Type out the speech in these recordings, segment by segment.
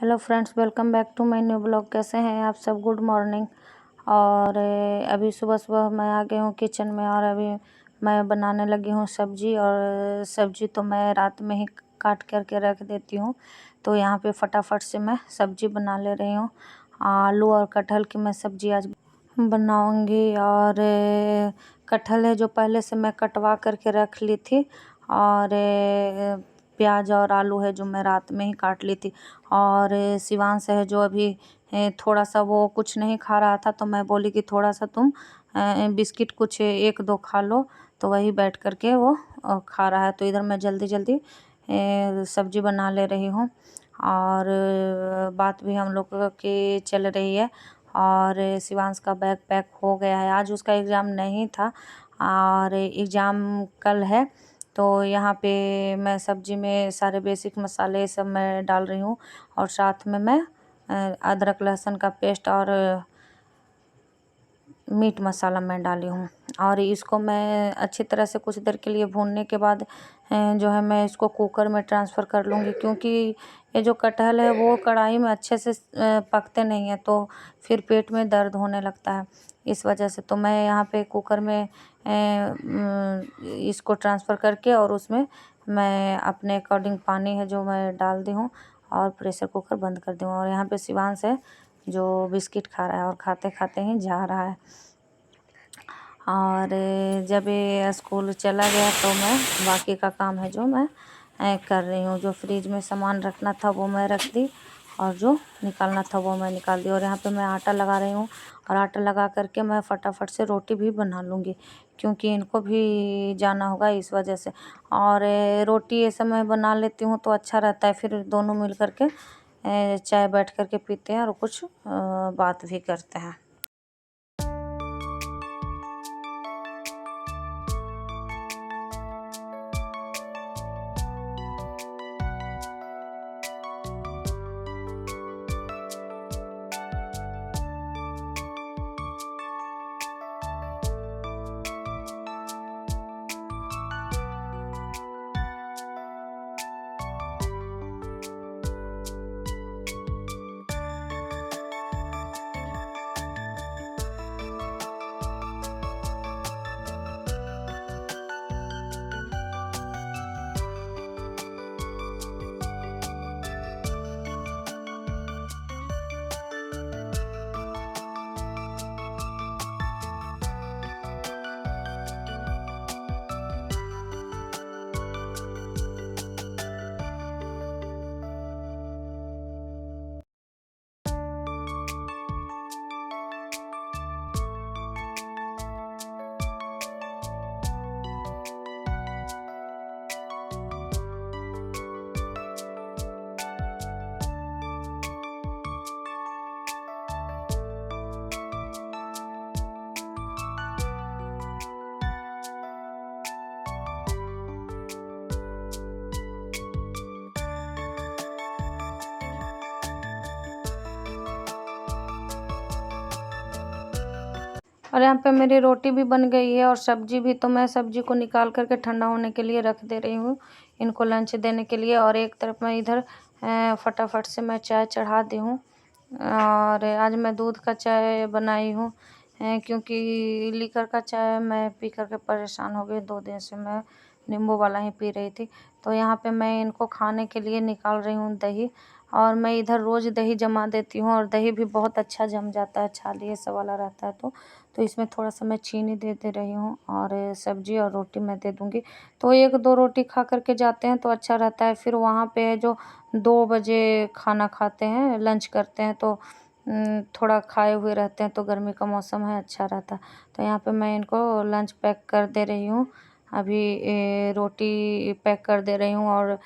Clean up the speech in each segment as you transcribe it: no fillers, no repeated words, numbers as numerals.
Hello friends, welcome back to my new blog. कैसे हैं आप सब? Good morning. और अभी सुबह सुबह मैं आ गई हूँ किचन में और अभी मैं बनाने लगी हूँ सब्जी। और सब्जी तो मैं रात में ही काट करके रख देती हूँ, तो यहाँ पे फटाफट से मैं सब्जी बना ले रही हूँ। आलू और कटहल की मैं सब्जी आज बनाऊँगी। और कटहल है जो पहले से मैं कटवा करके रख ली थी, और प्याज और आलू है जो मैं रात में ही काट ली थी। और शिवांश है जो अभी थोड़ा सा वो कुछ नहीं खा रहा था, तो मैं बोली कि थोड़ा सा तुम बिस्किट कुछ एक दो खा लो, तो वही बैठ करके वो खा रहा है। तो इधर मैं जल्दी जल्दी सब्जी बना ले रही हूँ। और बात भी हम लोग की चल रही है। और शिवांश का बैग पैक हो गया है, आज उसका एग्ज़ाम नहीं था और एग्ज़ाम कल है। तो यहाँ पे मैं सब्जी में सारे बेसिक मसाले सब मैं डाल रही हूँ, और साथ में मैं अदरक लहसुन का पेस्ट और मीट मसाला मैं डाली हूँ। और इसको मैं अच्छी तरह से कुछ देर के लिए भूनने के बाद जो है मैं इसको कुकर में ट्रांसफ़र कर लूँगी, क्योंकि ये जो कटहल है वो कढ़ाई में अच्छे से पकते नहीं हैं, तो फिर पेट में दर्द होने लगता है इस वजह से। तो मैं यहाँ पे कुकर में इसको ट्रांसफ़र करके और उसमें मैं अपने अकॉर्डिंग पानी है जो मैं डाल दी हूँ और प्रेशर कुकर बंद कर दी हूँ। और यहाँ पे शिवांश है जो बिस्किट खा रहा है और खाते खाते ही जा रहा है। और जब ये स्कूल चला गया तो मैं बाकी का काम है जो मैं कर रही हूँ। जो फ्रिज में सामान रखना था वो मैं रख दी, और जो निकालना था वो मैं निकाल दी। और यहाँ पे मैं आटा लगा रही हूँ, और आटा लगा करके मैं फटाफट से रोटी भी बना लूँगी, क्योंकि इनको भी जाना होगा इस वजह से। और रोटी ऐसे मैं बना लेती हूँ तो अच्छा रहता है, फिर दोनों मिल करके चाय बैठ करके पीते हैं और कुछ बात भी करते हैं। और यहाँ पे मेरी रोटी भी बन गई है और सब्जी भी। तो मैं सब्जी को निकाल करके ठंडा होने के लिए रख दे रही हूँ इनको लंच देने के लिए। और एक तरफ मैं इधर फटाफट से मैं चाय चढ़ा दी हूँ। और आज मैं दूध का चाय बनाई हूँ, क्योंकि लीकर का चाय मैं पी करके परेशान हो गई। 2 दिन से मैं नींबू वाला ही पी रही थी। तो यहाँ पे मैं इनको खाने के लिए निकाल रही हूँ दही। और मैं इधर रोज़ दही जमा देती हूँ, और दही भी बहुत अच्छा जम जाता है, छाली ये सब वाला रहता है। तो इसमें थोड़ा सा मैं चीनी दे रही हूँ, और सब्जी और रोटी मैं दे दूँगी। तो 1-2 रोटी खा करके जाते हैं तो अच्छा रहता है। फिर वहाँ पे जो 2 बजे खाना खाते हैं, लंच करते हैं, तो थोड़ा खाए हुए रहते हैं, तो गर्मी का मौसम है, अच्छा रहता है। तो यहाँ पे मैं इनको लंच पैक कर दे रही हूँ। अभी रोटी पैक कर दे रही हूँ, और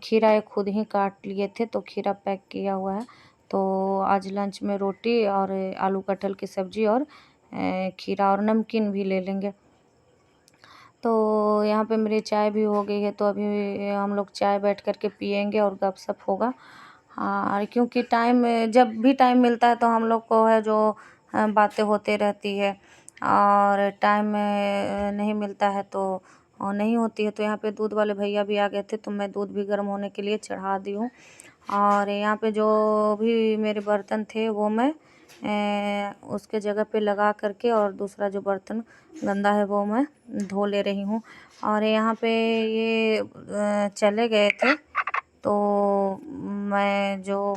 खीरा ये खुद ही काट लिए थे तो खीरा पैक किया हुआ है। तो आज लंच में रोटी और आलू कटहल की सब्ज़ी और खीरा और नमकीन भी ले लेंगे। तो यहाँ पे मेरी चाय भी हो गई है, तो अभी हम लोग चाय बैठ कर के पिएंगे और गपशप होगा। हाँ, क्योंकि जब भी टाइम मिलता है तो हम लोग को है जो बातें होते रहती है, और टाइम नहीं मिलता है तो नहीं होती है। तो यहाँ पे दूध वाले भैया भी आ गए थे, तो मैं दूध भी गर्म होने के लिए चढ़ा दी हूँ। और यहाँ पे जो भी मेरे बर्तन थे वो मैं उसके जगह पे लगा करके और दूसरा जो बर्तन गंदा है वो मैं धो ले रही हूँ। और यहाँ पे ये चले गए थे तो मैं जो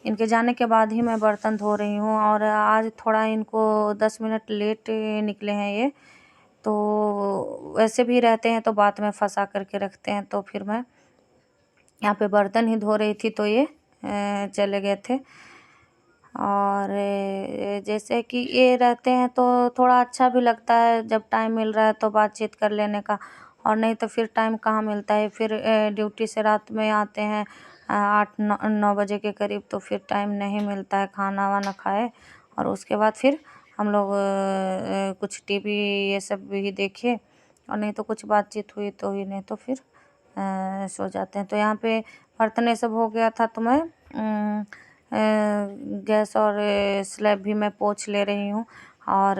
इनके जाने के बाद ही मैं बर्तन धो रही हूँ। और आज थोड़ा इनको 10 मिनट लेट निकले हैं ये, तो वैसे भी रहते हैं तो बात में फंसा करके रखते हैं। तो फिर मैं यहाँ पे बर्तन ही धो रही थी तो ये चले गए थे। और जैसे कि ये रहते हैं तो थोड़ा अच्छा भी लगता है, जब टाइम मिल रहा है तो बातचीत कर लेने का, और नहीं तो फिर टाइम कहाँ मिलता है। फिर ड्यूटी से रात में आते हैं 8-9 बजे के करीब, तो फिर टाइम नहीं मिलता है, खाना वाना खाए और उसके बाद फिर हम लोग कुछ टीवी ये सब भी देखे, और नहीं तो कुछ बातचीत हुई तो ही, नहीं तो फिर सो जाते हैं। तो यहाँ पे बर्तन ये सब हो गया था तो मैं गैस और स्लैब भी मैं पोंछ ले रही हूँ। और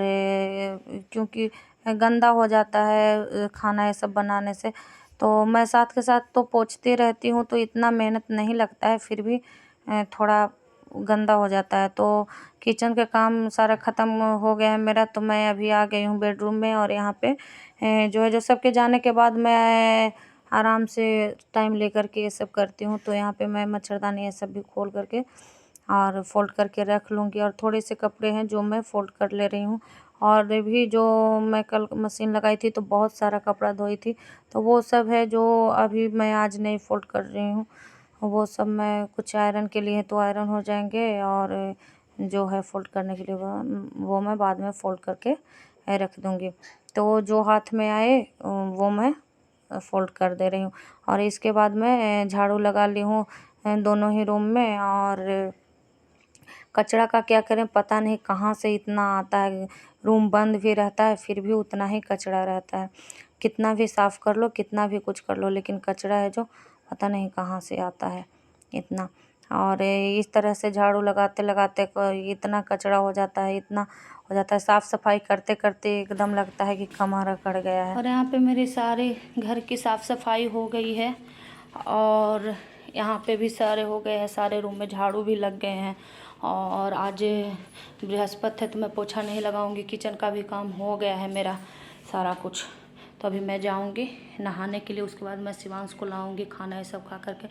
क्योंकि गंदा हो जाता है खाना ये सब बनाने से, तो मैं साथ के साथ तो पोंछती रहती हूँ, तो इतना मेहनत नहीं लगता है, फिर भी थोड़ा गंदा हो जाता है। तो किचन का काम सारा ख़त्म हो गया है मेरा, तो मैं अभी आ गई हूँ बेडरूम में। और यहाँ पे जो सबके जाने के बाद मैं आराम से टाइम लेकर के ये सब करती हूँ। तो यहाँ पे मैं मच्छरदानी ये सब भी खोल करके और फ़ोल्ड करके रख लूँगी। और थोड़े से कपड़े हैं जो मैं फ़ोल्ड कर ले रही हूँ। और भी जो मैं कल मशीन लगाई थी तो बहुत सारा कपड़ा धोई थी, तो वो सब है जो अभी मैं आज नहीं फ़ोल्ड कर रही हूँ। वो सब मैं कुछ आयरन के लिए तो आयरन हो जाएंगे, और जो है फ़ोल्ड करने के लिए वो मैं बाद में फ़ोल्ड करके रख दूँगी। तो जो हाथ में आए वो मैं फ़ोल्ड कर दे रही हूँ। और इसके बाद मैं झाड़ू लगा ली हूँ दोनों ही रूम में। और कचरा का क्या करें, पता नहीं कहाँ से इतना आता है। रूम बंद भी रहता है फिर भी उतना ही कचरा रहता है, कितना भी साफ़ कर लो, कितना भी कुछ कर लो, लेकिन कचरा है जो पता नहीं कहाँ से आता है इतना। और इस तरह से झाड़ू लगाते लगाते इतना कचरा हो जाता है, इतना हो जाता है, साफ़ सफाई करते करते एकदम लगता है कि कमर अकड़ गया है। और यहाँ पे मेरे सारे घर की साफ़ सफाई हो गई है, और यहाँ पे भी सारे हो गए हैं, सारे रूम में झाड़ू भी लग गए हैं। और आज बृहस्पति है तो मैं पोछा नहीं लगाऊंगी, किचन का भी काम हो गया है मेरा सारा कुछ। तो अभी मैं जाऊंगी नहाने के लिए, उसके बाद मैं शिवांश को लाऊंगी खाना ये सब खा करके,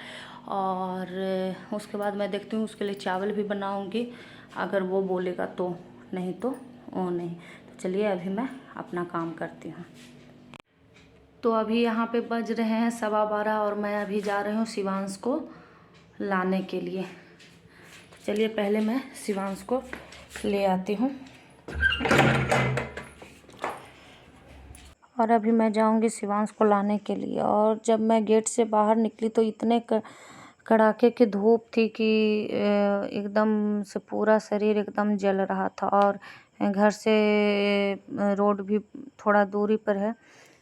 और उसके बाद मैं देखती हूँ उसके लिए चावल भी बनाऊंगी अगर वो बोलेगा तो, नहीं तो वो नहीं। तो चलिए अभी मैं अपना काम करती हूँ। तो अभी यहाँ पे बज रहे हैं 12:15 और मैं अभी जा रही हूँ शिवांश को लाने के लिए। तो चलिए पहले मैं शिवांश को ले आती हूँ। और अभी मैं जाऊँगी शिवांश को लाने के लिए। और जब मैं गेट से बाहर निकली तो इतने कड़ाके की धूप थी कि एकदम से पूरा शरीर एकदम जल रहा था। और घर से रोड भी थोड़ा दूरी पर है,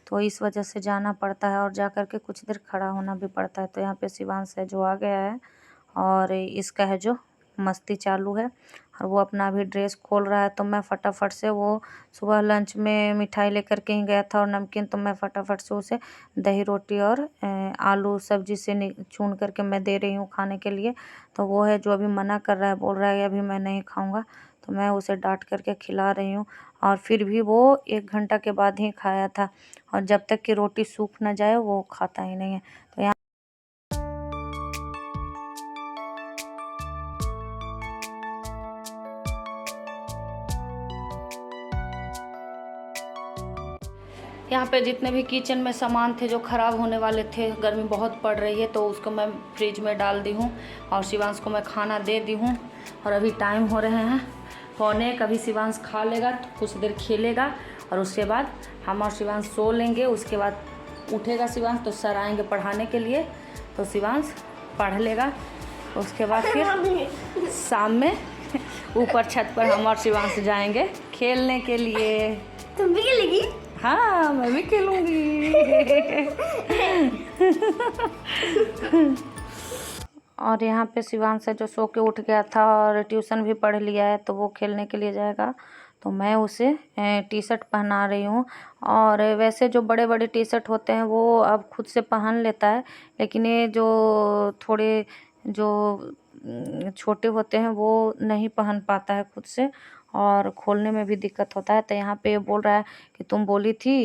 तो इस वजह से जाना पड़ता है और जा कर के कुछ देर खड़ा होना भी पड़ता है। तो यहाँ पे शिवांश है जो आ गया है, और इसका है जो मस्ती चालू है, और वो अपना अभी ड्रेस खोल रहा है। तो मैं फटाफट से, वो सुबह लंच में मिठाई लेकर के ही गया था और नमकीन, तो मैं फटाफट से उसे दही रोटी और आलू सब्जी से चून करके मैं दे रही हूँ खाने के लिए। तो वो है जो अभी मना कर रहा है, बोल रहा है अभी मैं नहीं खाऊंगा, तो मैं उसे डांट करके खिला रही हूँ। और फिर भी वो 1 घंटा के बाद ही खाया था, और जब तक कि रोटी सूख ना जाए वो खाता ही नहीं है। तो यहाँ पे जितने भी किचन में सामान थे जो ख़राब होने वाले थे, गर्मी बहुत पड़ रही है तो उसको मैं फ्रिज में डाल दी हूँ, और शिवांश को मैं खाना दे दी हूँ। और अभी टाइम हो रहे हैं 1:45, अभी शिवांश खा लेगा तो कुछ देर खेलेगा, और उसके बाद हम और शिवांश सो लेंगे। उसके बाद उठेगा शिवांश तो सर आएंगे पढ़ाने के लिए, तो शिवांश पढ़ लेगा। उसके बाद फिर शाम में ऊपर छत पर हम और शिवांश जाएंगे खेलने के लिए। तुम भी खेलेगी? हाँ मैं भी खेलूंगी। और यहाँ पे शिवांश है जो सो के उठ गया था और ट्यूशन भी पढ़ लिया है, तो वो खेलने के लिए जाएगा। तो मैं उसे टी शर्ट पहना रही हूँ। और वैसे जो बड़े बड़े टी शर्ट होते हैं वो अब खुद से पहन लेता है, लेकिन ये जो थोड़े जो छोटे होते हैं वो नहीं पहन पाता है खुद से, और खोलने में भी दिक्कत होता है। तो यहाँ पे बोल रहा है कि तुम बोली थी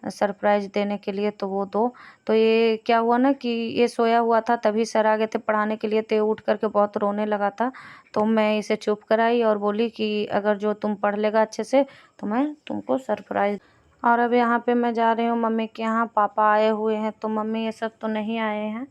सरप्राइज़ देने के लिए तो वो दो। तो ये क्या हुआ ना कि ये सोया हुआ था, तभी सर आ गए थे पढ़ाने के लिए, तो ये उठ कर के बहुत रोने लगा था। तो मैं इसे चुप कराई और बोली कि अगर जो तुम पढ़ लेगा अच्छे से तो मैं तुमको सरप्राइज़। और अब यहाँ पे मैं जा रही हूँ मम्मी के यहाँ, पापा आए हुए हैं। तो मम्मी ये सब तो नहीं आए हैं,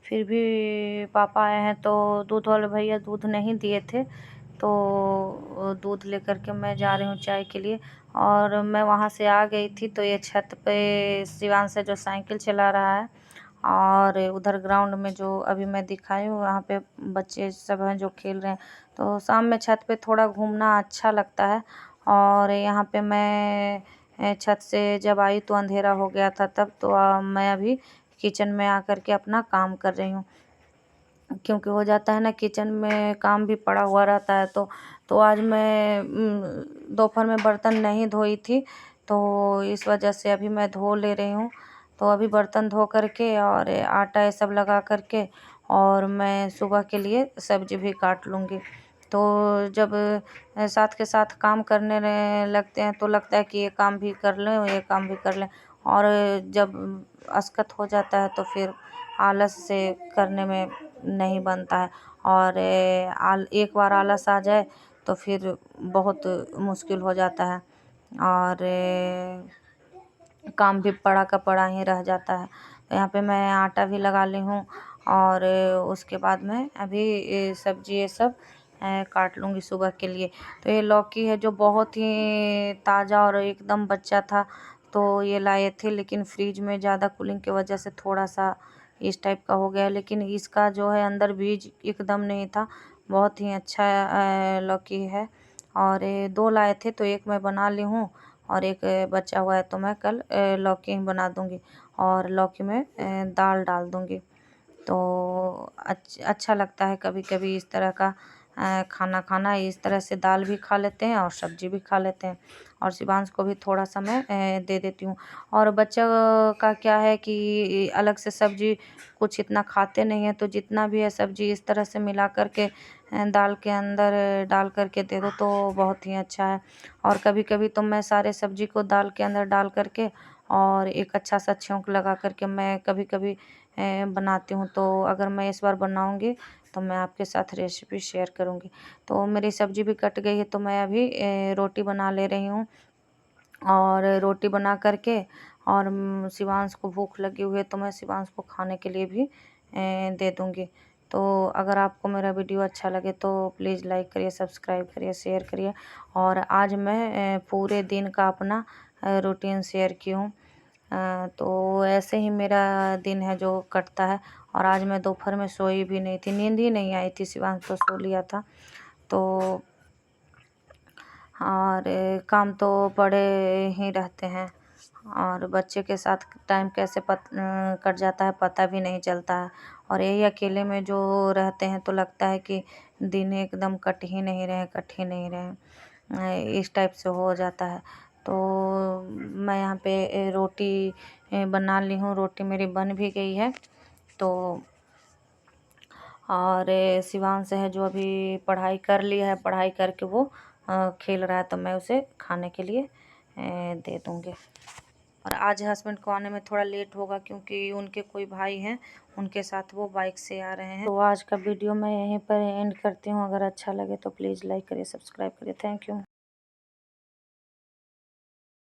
फिर भी पापा आए हैं। तो दूध वाले भैया दूध नहीं दिए थे, तो दूध लेकर के मैं जा रही हूँ चाय के लिए। और मैं वहाँ से आ गई थी, तो ये छत पे शिवांश है जो साइकिल चला रहा है, और उधर ग्राउंड में जो अभी मैं दिखाई हूँ वहाँ पे बच्चे सब हैं जो खेल रहे हैं। तो शाम में छत पे थोड़ा घूमना अच्छा लगता है। और यहाँ पे मैं छत से जब आई तो अंधेरा हो गया था तब। तो मैं अभी किचन में आकर के अपना काम कर रही हूँ, क्योंकि हो जाता है ना किचन में काम भी पड़ा हुआ रहता है। तो आज मैं दोपहर में बर्तन नहीं धोई थी, तो इस वजह से अभी मैं धो ले रही हूँ। तो अभी बर्तन धो करके और आटा ये सब लगा करके और मैं सुबह के लिए सब्जी भी काट लूँगी। तो जब साथ के साथ काम करने लगते हैं तो लगता है कि ये काम भी कर लें, ये काम भी कर लें, और जब असकत हो जाता है तो फिर आलस से करने में नहीं बनता है। और एक बार आलस आ जाए तो फिर बहुत मुश्किल हो जाता है, और काम भी पड़ा का पड़ा ही रह जाता है। तो यहाँ पे मैं आटा भी लगा ली हूँ, और उसके बाद में अभी सब्जी ये सब काट लूँगी सुबह के लिए। तो ये लौकी है जो बहुत ही ताज़ा और एकदम बच्चा था, तो ये लाए थे, लेकिन फ्रिज में ज़्यादा कूलिंग की वजह से थोड़ा सा इस टाइप का हो गया। लेकिन इसका जो है अंदर बीज एकदम नहीं था, बहुत ही अच्छा लौकी है। और 2 लाए थे, तो एक मैं बना ली हूँ और एक बचा हुआ है, तो मैं कल लौकी ही बना दूँगी और लौकी में दाल डाल दूँगी। तो अच्छा लगता है कभी-कभी इस तरह का खाना खाना। इस तरह से दाल भी खा लेते हैं और सब्जी भी खा लेते हैं, और शिवांश को भी थोड़ा-सा मैं दे देती हूँ। और बच्चा का क्या है कि अलग से सब्जी कुछ इतना खाते नहीं हैं, तो जितना भी है सब्जी इस तरह से मिला कर के दाल के अंदर डाल कर के दे दो तो बहुत ही अच्छा है। और कभी-कभी तो मैं सारे सब्जी को दाल के अंदर डाल कर के और एक अच्छा-सा छौंक लगा कर के मैं कभी-कभी बनाती हूँ। तो अगर मैं इस बार बनाऊँगी तो मैं आपके साथ रेसिपी शेयर करूँगी। तो मेरी सब्जी भी कट गई है, तो मैं अभी रोटी बना ले रही हूँ। और रोटी बना कर के और शिवांश को भूख लगी हुई है, तो मैं शिवांश को खाने के लिए भी दे दूँगी। तो अगर आपको मेरा वीडियो अच्छा लगे तो प्लीज़ लाइक करिए, सब्सक्राइब करिए, शेयर करिए। और आज मैं पूरे दिन का अपना रूटीन शेयर की हूँ। तो ऐसे ही मेरा दिन है जो कटता है। और आज मैं दोपहर में सोई भी नहीं थी, नींद ही नहीं आई थी, शिवांश तो सो लिया था। तो और काम तो पड़े ही रहते हैं, और बच्चे के साथ टाइम कैसे कट जाता है पता भी नहीं चलता है। और यही अकेले में जो रहते हैं तो लगता है कि दिन एकदम कट ही नहीं रहे, कट ही नहीं रहे, इस टाइप से हो जाता है। तो मैं यहाँ पे रोटी बना ली हूँ, रोटी मेरी बन भी गई है। तो और शिवांश है जो अभी पढ़ाई कर लिया है, पढ़ाई करके वो खेल रहा है, तो मैं उसे खाने के लिए दे दूँगी। और आज हस्बैंड को आने में थोड़ा लेट होगा, क्योंकि उनके कोई भाई हैं, उनके साथ वो बाइक से आ रहे हैं। तो आज का वीडियो मैं यहीं पर एंड करती हूँ। अगर अच्छा लगे तो प्लीज़ लाइक करिए, सब्सक्राइब करिए। Thank you.